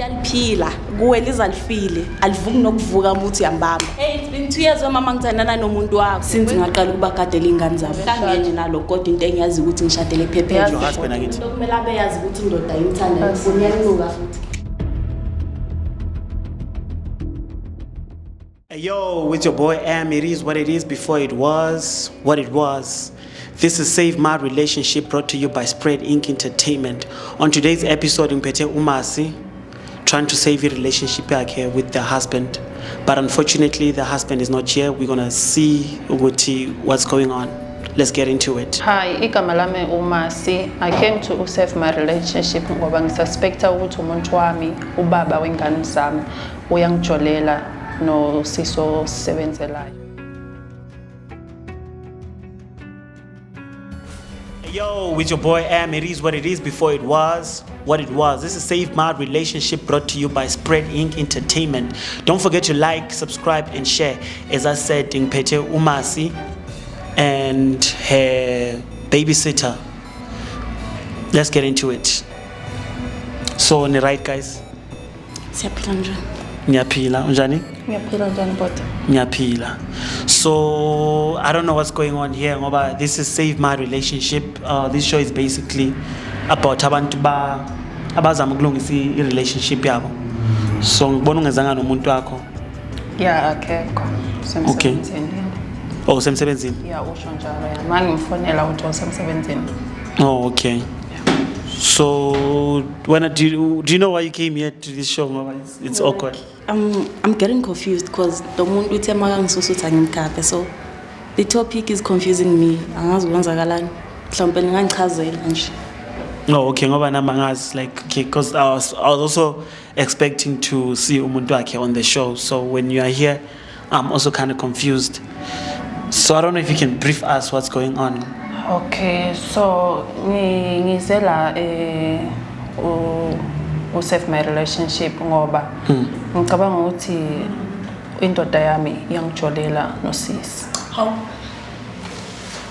uyaliphila kuwe lizalifile alivuki nokuvuka umuthi uyambamba. Hey, it's been 2 years mama ngithandana nomuntu wakho since ngaqala ukuba gadela ingane zabo. Kangenye nalo kodwa into engiyazi ukuthi ngishadele ephephe. Your husband akithi. Kumele abe yazi ukuthi indoda ayimthanda ufuna yanuka futhi. Yo, with your boy Am, it is what it is before it was what it was. This is Save My Relationship brought to you by Spread Ink Entertainment. On today's episode, Mpete Umasi trying to save your relationship back here with the husband. But unfortunately, the husband is not here. We're going to see what's going on. Let's get into it. Hi, igama lami Umasi. I came to save my relationship ngoba ngisuspecta ukuthi umuntu wami ubaba wengane zami uyangijolela no siso sebenzelayo. Yo, with your boy Am, it is what it is before it was what it was. This is Save My Relationship brought to you by Spread Ink Entertainment. Don't forget to like, subscribe and share. As I said, Mpete Umasi and her babysitter. Let's get into it. So, ni right guys? Siyaphila njani? Ngiyaphila, unjani? Ngiyaphila njani bota? Ngiyaphila. So I don't know what's going on here ngoba this is Save My Relationship. This show is basically about abantu abazama ukulungisa i-relationship yabo. So ngibona ungezanga nomuntu wakho. Yeah, akekho. Okay. Oh, semsebenzini. Yeah, usho njalo ya. Mangimfonela ukuthi usemsebenzini. Oh, okay. So when do you know why you came here to this show? It's awkward. I'm getting confused because the muntu uthe makangisusutha ngimkhaphe, so the topic is confusing me. Angazi kwenzakalani. Mhlawumbe ningangichazela nje. No, okay, ngoba nami angazi like okay because I was also expecting to see umuntu wakhe on the show. So when you are here, I'm also kind of confused. So I don't know if you can brief us what's going on. Okay, so ngizela save my relationship ngoba ngicabanga ukuthi indoda yami iyangijolela nosisi. How?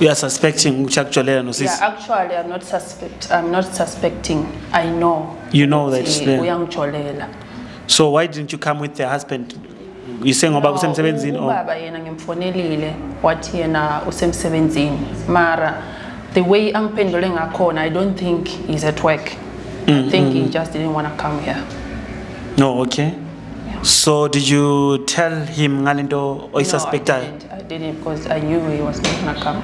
We are suspecting uchakujolela nosisi. Yeah, actually I'm not suspecting. I know. You know that uyangijolela. So why didn't you come with the husband? You saying about usemsebenzini or baba yena ngimfonelile wathi yena usemsebenzini mara the way angiphendule ngakhona I don't think he's at work. I think he just didn't want to come here. No, okay. Yeah. So did you tell him ngalento oyisuspecta? I didn't because I knew he was not going to come.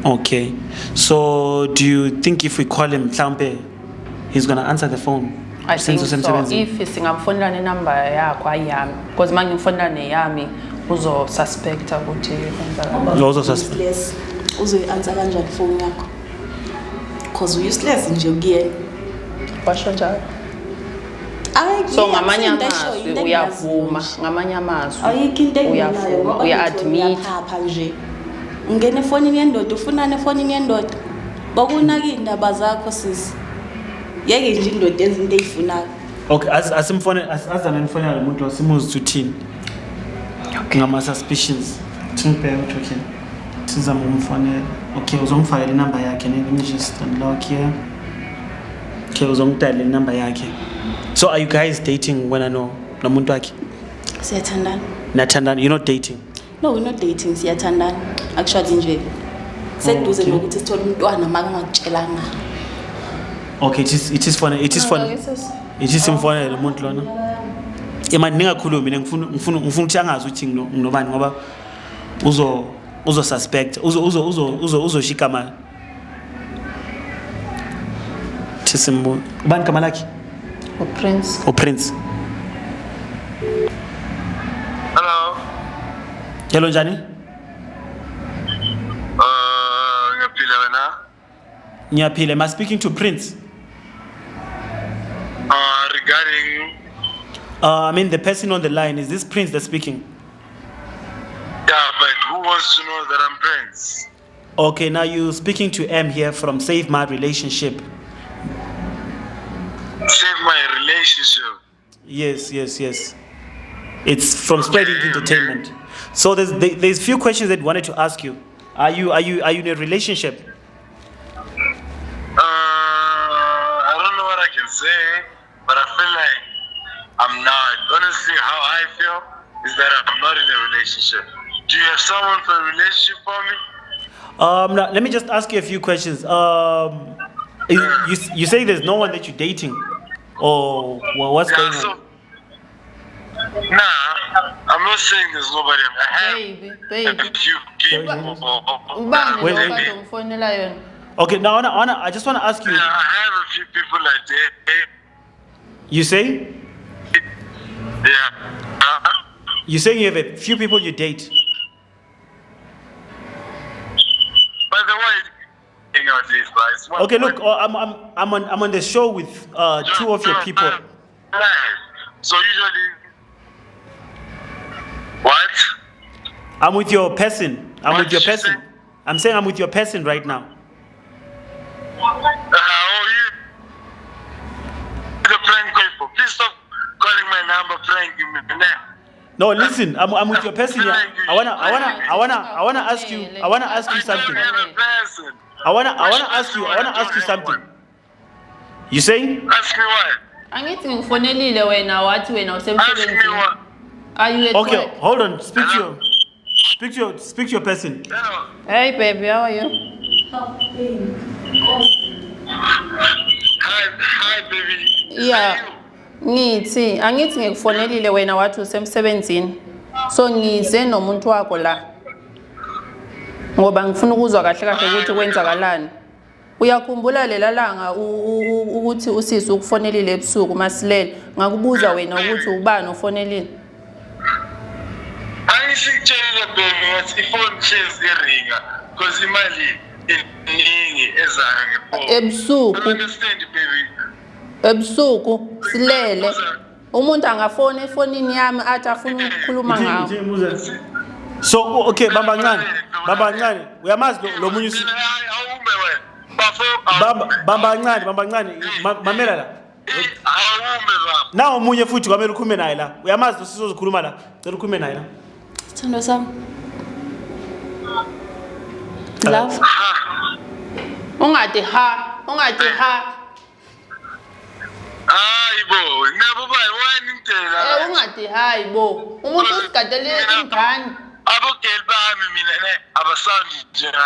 Okay. So do you think if we call him mhlambe he's going to answer the phone? I think so. If singamfonela nenumber yakho ayami because mangimfonela neyami uzo suspecta ukuthi kwenzakala. Uzo suspect. Uzoyi-answer kanjani phone yakho? Because useless nje kuyena. Basho njalo. So ngamanye amazwi uyavuma, ngamanye amazwi ayikho into engenayo ngoba uya-admit apha nje. Ungena efonini yendoda ufunana efonini yendoda. Bokunaka indaba zakho sisi. Yeke nje indoda yenza into eyifunayo. Okay, azana nifonela umuntu wasimuzi uthini? Okay. Ngama suspicions. Thimpe uthokeni. Sizama umfonela. Okay, uzongifakela inamba yakhe. Let me just unlock here. Okay, uzongidala inamba yakhe. So are you guys dating when I know nomuntu wakhe? Siyathandana. Nathandana, you're not dating? No, we're not dating. Siyathandana. Actually nje. Seduze nokuthi sithole umntwana makangakutshelanga. Okay, it is funny. It is simfonela umuntu lona. Imani ningakhulumi mina ngifuna ukuthi angazi ukuthi nginobani ngoba uzo suspect uzoshika mali. Thisimbu. Ubani igama lakhe? Prince. Prince. Hello. Hello njani? Ngiyaphila wena? Ngiyaphila. Am I speaking to Prince? Regarding I mean the person on the line, is this Prince that's speaking? yeah, but who wants to know that I'm Prince? Okay, now you speaking to M here from Save My Relationship. Save my relationship. Yes. It's from Spread Ink Entertainment. So there's few questions that I wanted to ask you. Are you in a relationship? I don't know what I can say, but I feel like I'm not. Honestly, how I feel is that I'm not in a relationship. Do you have someone for a relationship for me? Now, let me just ask you a few questions. You say there's no one that you're dating, or what's going on? Nah, I'm not saying there's nobody. I have Baby. a few people. Ubani Wait, lo wait. kade ngifonela yona. Okay, now I just want to ask you. Yeah, I have a few people like that. You say Yeah. you saying you have a few people you date. By the way, you know this, guys. Okay, look, I'm on the show with two of your people. So usually, what? I'm with your person. I'm What with your did you person. say? I'm saying I'm with your person right now. You? The prank people. Please stop calling my number prank me. No, listen, I'm with your person here. I wanna ask you something. I don't have a person. I wanna ask you something. You saying? Ask me what? Angithi ngifonelile wena wathi wena Ask me usemsebenzini. what? Are you at Okay, work? hold on. Speak to your person. Hello. Hey baby, how are you? Hi, baby. Yeah. Ngithi angithi ngikufonelile wena wathi usemsebenzini. So ngize nomuntu wakho la. Ngoba ngifuna ukuzwa kahle kahle ukuthi kwenzakalani. Uyakhumbula lela langa ukuthi usisi ukufonelile ebusuku masilele. Ngakubuza wena ukuthi ubani ufonelile. Angishitshela baby ngathi ifone chase iringa because imali iningi ezayo ngephone. Ebusuku. Understand baby? Ebusuku silele. Umuntu angafona efonini yami athi afuna ukukhuluma ngawo. So okay, bamba ncane. Uyamazi lo munye Awume wena. bamba ncane. Mamela la. Awume baba. Na omunye futhi kwamele ukhume naye la. Uyamazi lo sizokhuluma la. Cela ukhume naye la. Sithando sami. Love. Ungathi ha. Hayibo, nabo bayi wena intela. Ungathi hayi bo. Umuntu usigadele ingane. Abogel bami mina abasandi njalo.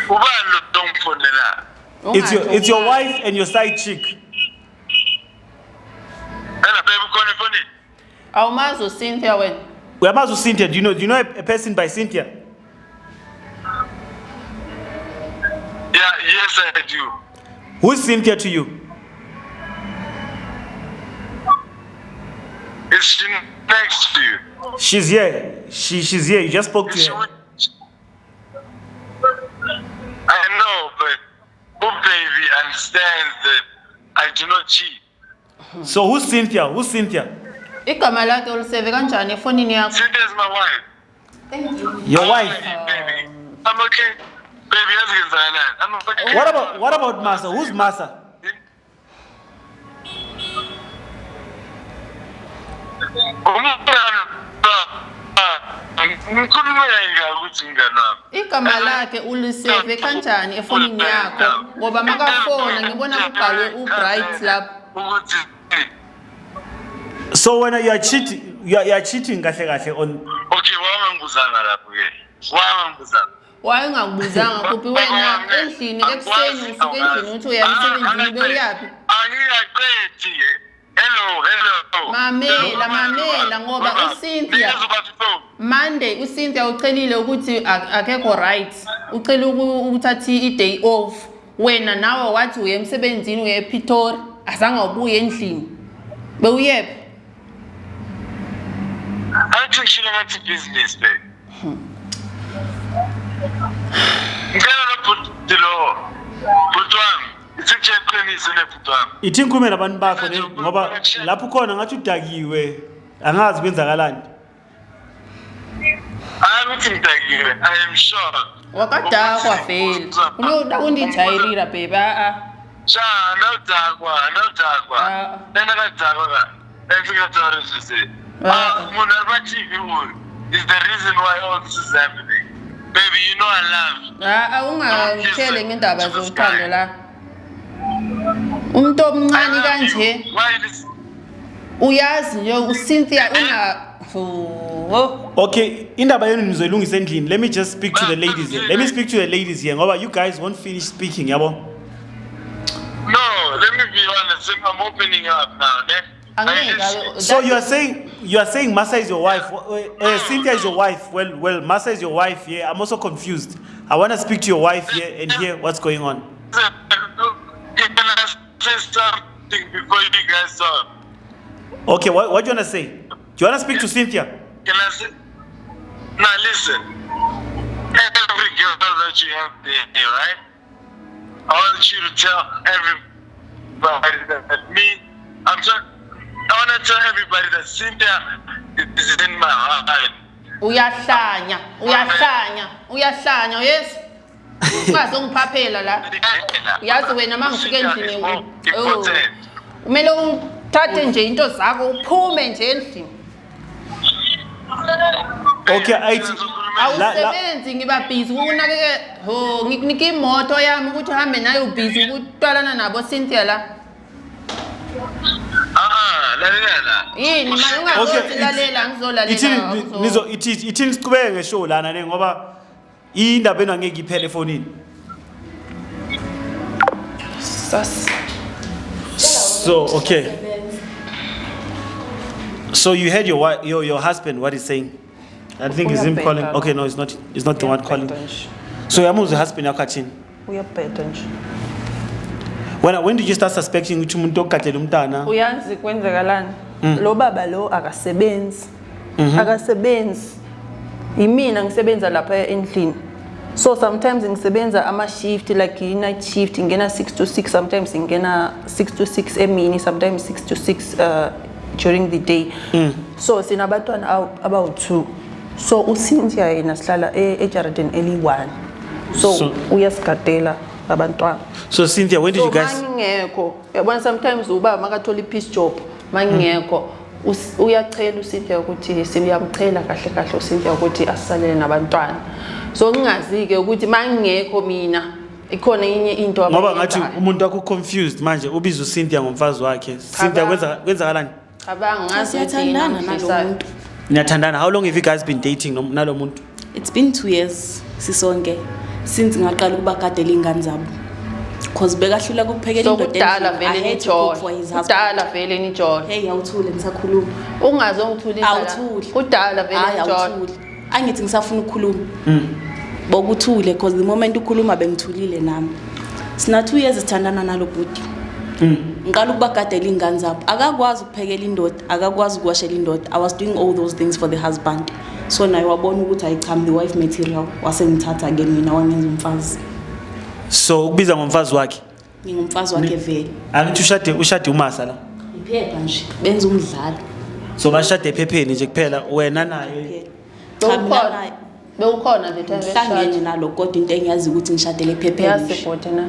Ubani lo ngomfonela? It's your wife and your side chick. Hello baby, khona efonini. Awumazi uCynthia wena. Uyamazi uCynthia? Do you know a person by Cynthia? Yeah, yes I do. Who's Cynthia to you? Is she next to you? She's here. She's here. You just spoke to Is she her. with... I know, but who baby understands that I do not cheat. So who's Cynthia? Igama lakhe uliseve kanjani efonini yakho? Cynthia is my wife. Your wife. Baby. I'm okay. Baby, I'm okay. What about Masa? Who's Masa? Igama lakhe uliseve kanjani efonini yakho? Ngoba makafona ngibona kubhalwe uBright lapha. So when you are cheating kahle on. Okay, wangangibuzanga lapho ke. Wangangibuzanga. Wayengakubuzanga kuphi wena endlini ekuseni usuke endlini uthi uyamsebenzini beyaphi? Angiyaqethi ke. Hello. Mamela ngoba uCynthia Monday uCynthia ucelile ukuthi akekho right. Ucela ukuthatha iday off. Wena nawe wathi uye emsebenzini uye ePitori azange ubuye endlini. Bewuyephi? Athi ngishilo ngathi business babe. Ngicela nobhuti lo. Bhuti wami, ithi ngiyaqinisile nebhuti wami. Ithi ngikhume nabantu bakho ngoba lapho khona ngathi udakiwe. Angazi kwenzakalani. Angithi ngidakiwe. I am sure. Wakadakwa vele. Unoda undijayirira baby Cha, no dakwa. Nena kadakwa ka. Efika tsarisi se. Munhu ari pa TV is the reason why all this is happening. Baby, you know I love you. ungangitshele ngendaba zothando la. Umuntu omncane kanje. Why this? Uyazi nje uCynthia Okay, indaba yenu nizoyilungisa endlini. Let me just speak to the ladies here. Let me speak to the ladies here ngoba you guys won't finish speaking, yabo. No, let me be honest. I'm opening up now. So you are saying Masa is your wife, Cynthia is your wife. Well, Masa is your wife. Yeah, I'm also confused. I want to speak to your wife here and hear what's going on. Can I say something before you guys talk? Okay, what do you want to say? Do you want to speak to Cynthia? Can I say? Now listen. Every girl that you have there, right? I want you to tell everybody that me, I want to tell everybody that Cynthia is in my heart. Uyahlanya, yes. Ungazongiphaphela la. Yazi wena mangifike endlini umele uthathe nje into zakho uphume nje endlini. Okay, awusebenzi ngiba busy ukunakeke ngikunika imoto yami ukuthi uhambe nayo busy ukutwalana nabo Cynthia la. Lalela. Yini manje ungazothi lalela ngizolalela. Ithini siqhubeke ngeshow lana ne ngoba indaba ena ngeke iphele efonini. So okay. So you heard your husband what he's saying. I think it's him calling. Okay, no, it's not. It's not the one calling. So yamuzi husband yakho athini? Uyabheda nje. When did you start suspecting ukuthi umuntu ogadela umntana? Uyazi kwenzekalani? Lo baba lo akasebenzi. Akasebenzi. Imina ngisebenza lapha endlini. So sometimes ngisebenza ama shift like night shift ngena 6 to 6, sometimes ngena 6 to 6 emini, sometimes 6 to 6 during the day. So sinabatwana about 2. So uCynthia yena sihlala eJarden eli1. So uyasigadela abantwana. So Cynthia, when did you guys? Mangingekho. Yabona sometimes uba makathola ipiece job mangingekho. Uyacela uCynthia ukuthi siyamcela kahle uCynthia ukuthi asalele nabantwana. So ngingazi ke ukuthi mangingekho mina ikhona inye into ngoba ngathi umuntu wakho confused manje ubiza uCynthia ngomfazi wakhe. Cynthia kwenzakalani? Abangazi siyathandana nalomuntu. Niyathandana. How long have you guys been dating nalo muntu? It's been 2 years sisonke since ngaqala ukuba gadela ingane zabo. Cause bekahlula ukuphekela into kudala vele nijona. Kudala vele nijona. Hey awuthule ngisakhuluma. Ungazongithulisa la. Kudala vele nijona. Angithi ngisafuna ukukhuluma. Bokuthule cause the moment ukhuluma bengithulile nami. Sina 2 years sithandana nalo bhuti. Ngiqala ukubagadela ingane zabo. Akakwazi ukuphekela indoda, akakwazi ukuwashela indoda. I was doing all those things for the husband. So naye wabona ukuthi ayicham the wife material wasengithatha ke mina wangenza umfazi. So ukubiza ngomfazi wakhe. Ngingumfazi wakhe vele. Angithi ushade uMasa la. Iphepha nje benza umdlalo. So bashade ephepheni nje kuphela wena naye. Bewukhona the time hlangene nalo kodwa into engiyazi ukuthi ngishadele ephepheni. Yasiphote na.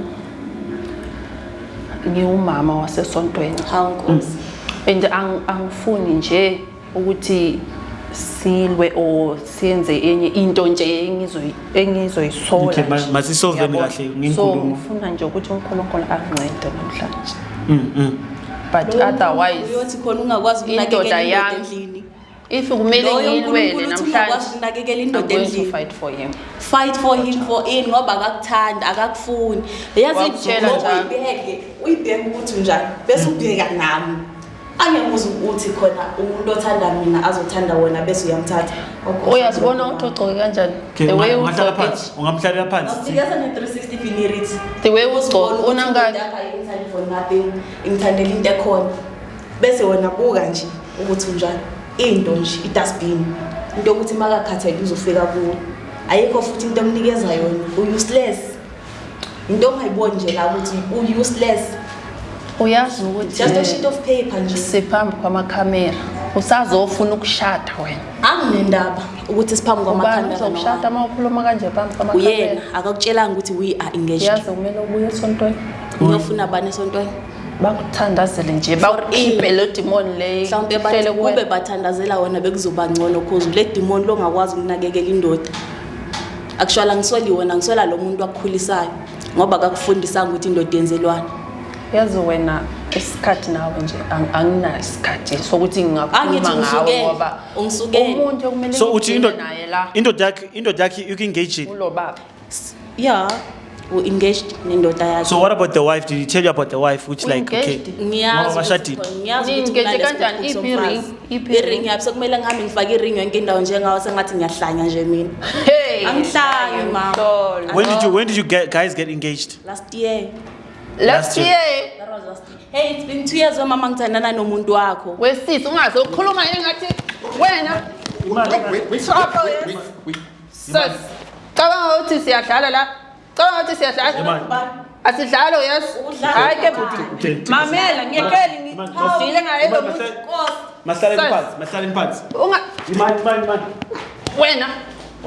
Ngiwumama wasesontweni. Hawu Nkosi. And angifuni nje ukuthi silwe o siyenze enye into nje engizoyisola. Okay, masisolve kahle nginkulumo. So ngifuna nje ukuthi uNkulunkulu angincede namhlanje. But otherwise uyothi khona ungakwazi ukunakekela indoda endlini. If kumele ngilwele namhlanje ukunakekela indoda endlini. Fight for him. Fight for him for in ngoba akakuthanda akakufuni. Yazi uyibheke ukuthi njani bese ubheka nami. Angibuza ukuthi khona umuntu othanda mina azothanda wona bese uyamthatha. Uyasibona ukuthi ugcoke kanjani? The way uhlala phansi, ungamhlalela phansi. Ngiyasa ne 360 vineyards. The way ugcoke unangaki for nothing. Ngithandela into ekhona. Bese wena buka nje ukuthi unjani. Into nje idustbin. Into ukuthi makakhathele uzofika kuwo. Ayikho futhi into emnikeza yona. Useless. Into ongayiboni nje la ukuthi useless. Uyazi ukuthi just a sheet of paper nje siphambi kwamakhamera usazofuna ukushada wena anginendaba ukuthi siphambi kwamakhamera uzokushada mawukhuluma kanje phambi kwamakhamera uyena akakutshelanga ukuthi we are engaged yazi kumele ubuye esontweni uyofuna abane esontweni bakuthandazele nje bakukhiphe lo demon le mhlawumbe bahle kube bathandazela wona bekuzoba ngcono cause le demon lo ngakwazi ukunakekela indoda actually ngisoli wona ngisola lo muntu akukhulisayo ngoba akakufundisanga ukuthi indoda yenzelwana yazi wena isikhathi nawe nje angina isikhathi sokuthi ngingakhuluma ngawe ngoba umuntu okumele so uthi naye la indoda yakhe you can engage it ulo baba yeah we engaged nendoda yakhe. So what about the wife? Did he tell you about the wife which like okay ngiyazi ngeke kanjani iring yapi sokumele ngihambe ngifake iring yonke indawo njengawo sengathi ngiyahlanya nje mina. Hey Angihlanyi mama. When did you guys get engaged? Last year. Last year. That was last year. Hey, it's been 2 years mama ngithandana nomuntu wakho. Wesisi ungazokhuluma engathi wena wait. Sis. Cabanga ukuthi siyadlala la. Cabanga ukuthi siyadlala. Asidlalo yes. Hayi ke buti. Mamela ngiyekeli ngidile ngaye lo muntu. Mahlale phansi. Imani. Wena.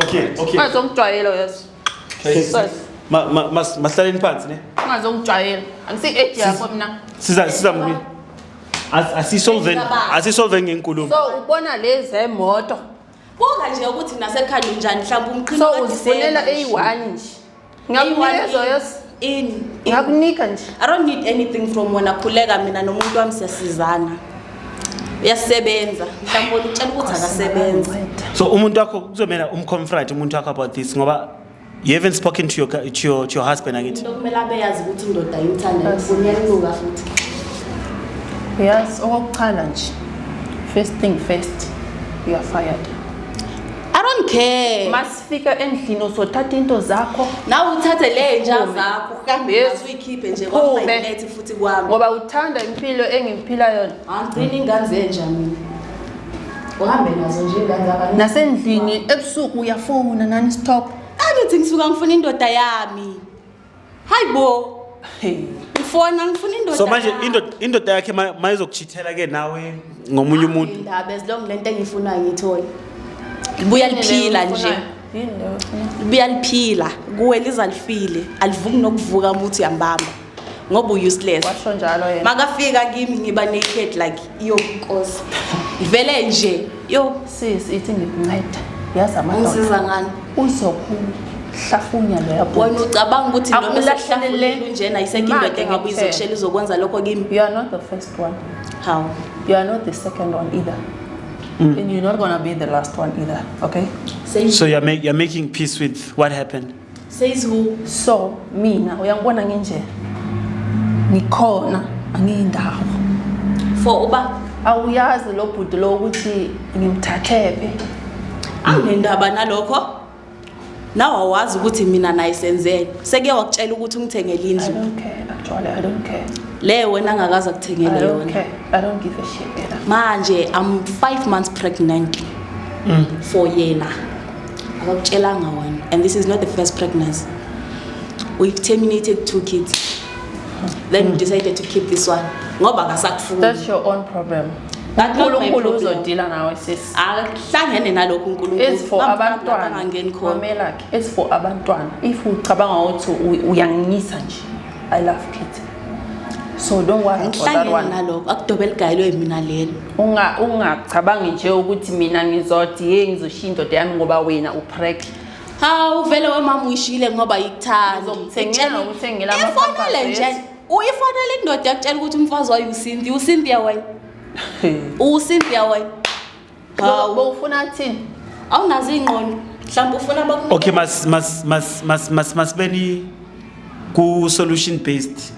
Okay. Ngazongijwayela yes. Sis. Mahlale phansi ne. Ngazongijwayela. Angisi age yakho mina. Siza mbi. Asisolve ngenkulumo. So ubona lezi emoto. Bonga nje ukuthi nasekhaya njani mhlawumbe umqhino So uzifunela A1 nje. Ngiyakunikeza yes. Ngakunika nje. I don't need anything from wena khuleka mina nomuntu wami siyasizana. Uyasebenza. Mhlawumbe utshela ukuthi akasebenza. So umuntu wakho kuzomela umconfront umuntu wakho about this ngoba you haven't spoken to your husband again. Kumele abeyazi ukuthi indoda imthanda ufuna yanuka futhi. Yes, okokuqala nje. First thing first, you are fired. I don't care. Masifika endlini uzothatha into zakho. Nawe uthathe le nja zakho uhambe uyikhiphe nje ngoba inethi futhi kwami. Ngoba uthanda impilo engiphila yona. Angigcina ingane zenja mina. Uhambe nazo nje ingane zakho. Nasendlini ebusuku uyafona non stop. Angithi ngisuka ngifuna indoda yami. Hayibo. Ngifuna indoda. So manje indoda yakhe mayizokuchithela ke nawe ngomunye umuntu. Indaba ezilong lento engiyifunayo ngithola. Libuya liphila nje. Libuya liphila kuwe lizalifile alivuki nokuvuka umuthi yambamba ngoba useless. Washo njalo yena. Makafika kimi ngiba naked like yo Nkosi. Ivele nje yo sis ithi ngikunceda. Yazi amadoda. Ngisiza ngani? Uzokuhlafunya lo yabo. Wena ucabanga ukuthi noma sehlafunile njena isekindoda engabe izokushela izokwenza lokho kimi? You are not the first one. How? You are not the second one either. And you're not going to be the last one either, okay? So you're making peace with what happened? Says who? So, mina uyangibona nginje. Ngikhona angiyindawo. For uba awuyazi lo bhuti lo ukuthi ngimthathephe. Angendaba nalokho. Nawe awazi ukuthi mina nayisenzele. Seke wakutshela ukuthi ungithengele indlu. I don't care, actually I don't care. Le wena angakaza kuthengele yona. I don't give a shit either. Manje I'm 5 months pregnant for yena. Akakutshelanga wena, and this is not the first pregnancy. We've terminated 2 kids. Then we decided to keep this one. Ngoba akasakufuna. That's your own problem. uNkulunkulu uzodila nawe sis. Akuhlangene nalokho uNkulunkulu. It's for abantwana. Mamelakhe. It's for abantwana. If ucabanga ukuthi uyangisa nje. I love kids. So don't worry about that one. Nalokho akudobela igayilo mina lelo. Ungacabangi nje ukuthi mina ngizodi ngizoshiya indoda yami ngoba wena upreg. Ha uvele wemama uyishile ngoba ikuthanda. Uzokuthengela ama-pampers nje. Uyifonele indoda yakutshela ukuthi umfazi wayo uCynthia. uCynthia wena. uCynthia wena. Bowufuna thini? Awunazi ingqondo. Mhlawumbe ufuna bakho. Okay, mas beni ku solution based.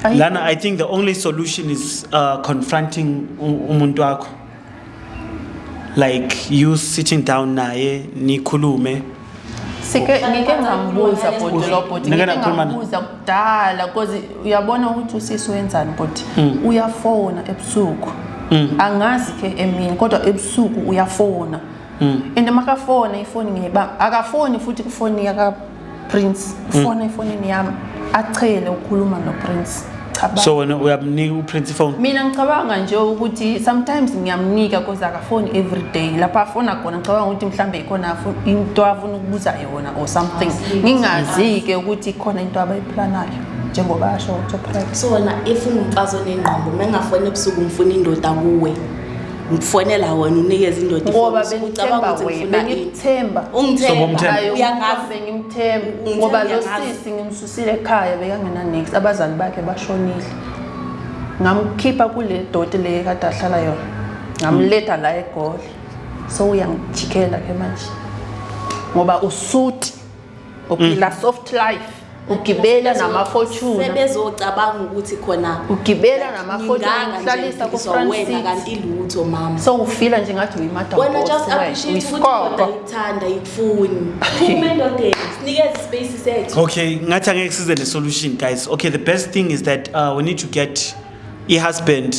Lana, I think the only solution is confronting umuntu wakho. Like you sitting down naye nikhulume. Ngike ngambuza bodi lo bodi ngambuza kudala because uyabona ukuthi usisi wenzani bodi uyafona ebusuku angazi ke emini kodwa ebusuku uyafona and makafona ifoni ngeba akafoni futhi kufoni yaka Prince ufona ifonini yami achele ukukhuluma no Prince. So wena uyamnika uPrince phone? Mina ngicabanga nje ukuthi sometimes ngiyamnika because akafoni every day lapha afona khona ngicabanga ukuthi mhlambe ikhona into afuna ukubuza yona or something ngingazi ke ukuthi ikhona into abayiplanayo njengoba asho uThoprak. So wena if ungumfazi onengqondo mengafoni ebusuku ngifuna indoda kuwe ngifonela wena unikeze indoda ngoba ifoni, bengithemba ukuthi wena ngifuna ini. bengithemba Ungithemba, hayi uyangazi. bengimthemba Ngithemba, ngoba lo uyangazi. sisi ngimsusile ekhaya bekangena next abazali bakhe bashonile ngamkhipha kule doti le kade ahlala yona ngamletha la eGoli so uyangijikela ke manje ngoba usuthi uphila soft life ugibela nama-fortune sebezocabanga ukuthi khona ugibela nama-fortune uhlalisa ku-front wena seat kanti lutho mama. so ufila nje ngathi uyimadam Wena just appreciate ukuthi indoda ikuthanda ikufuni. Phuma endodeni sinikeze ispace sethu. Okay, ngathi angeke size ne-solution guys. Okay, the best thing is that we need to get i-husband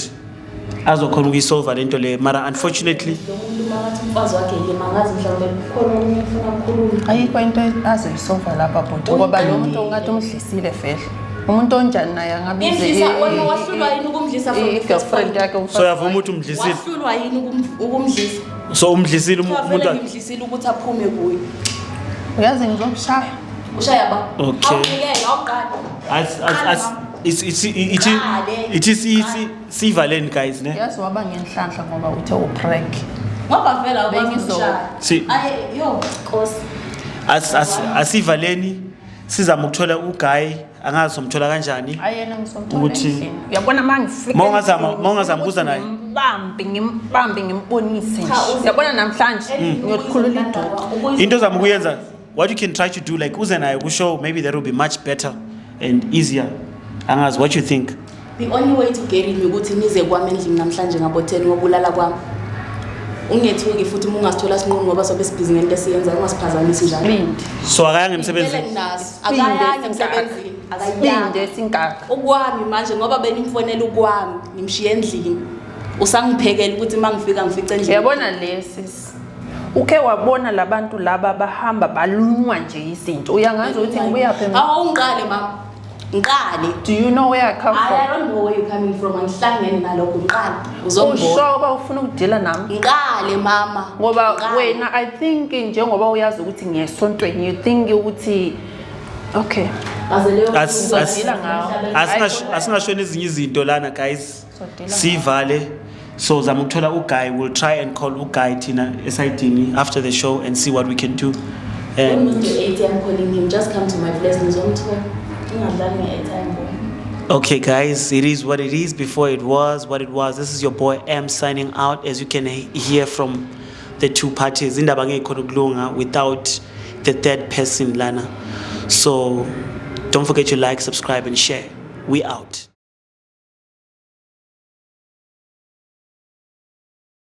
azokhona ukuyisolva lento le mara unfortunately Lo muntu makathi umfazi wakhe yena angazi mhlawumbe khona omunye ufuna ukukhuluma. ayikho into azoyisova lapha bhuti ngoba lo muntu ungathi umdlisile vele umuntu onjani naye angabize Imdlisa wena wahlulwa yini ukumdlisa from the first i-girlfriend point? yakhe so yavuma ukuthi umdlisile Wahlulwa yini ukumdlisa? so umdlisile Vele umuntu ngimdlisile ukuthi aphume kuye. uyazi ngizokushaya Ushaya ba? Okay. Awungiyela awuqala. sivaleni guys ne uyazi waba ngenhlanhla ngoba uthe uprank Ngoba vela Si- yo Nkosi. asivaleni sizama ukuthola uguy angazi somthola kanjani ayena ngisomthola Ukuthi- endlini uyabona mangifika Mawungazama ukuza naye. ngimbambe ngimbonise nje uyabona namhlanje ngiyokhulula iduku into ozama ukuyenza what you can try to do like uze naye kushow maybe that will be much better and easier angazi what you think The only way to get in ukuthi nize kwami endlini namhlanje ngabo 10 wokulala kwami. Ungethuki futhi uma ungasithola sinqunu ngoba sobe sibhizi ngento esiyenza ungasiphazamisi njalo. linde so akayanga emsebenzini Akayanga emsebenzini. Akayanga. linde sinkaka Ukwami manje ngoba benimfonela ukwami ngimshiya endlini. Usangiphekela ukuthi mangifika ngifice endlini. uyabona lesi uke wabona labantu laba bahamba balunywa nje izinto uyangazi ukuthi ngibuya phe Awungiqale mama. Ngiqale. do you know where I come I from don't know where you're coming from. Angihlangene nalokho ngiqale. Uzongibona. ushoba ufuna ukudila nami Ngiqale mama. ngoba Ngiqale. wena I think njengoba uyazi ukuthi ngiyesontweni you think ukuthi okay Aze leyo uzodila ngawo asingashoni ezinye izinto lana guys Uzodila sivale so zama ukuthola uguy we'll try and call uguy thina esayidini after the show and see what we can do When and was the ATM calling him? Just come to my place. Ngizomthola. Ungadlali nge-airtime boy. okay guys it is what it is before it was what it was this is your boy M signing out as you can hear from the two parties indaba ngekhona ukulunga without the third person lana so don't forget to like subscribe and share we out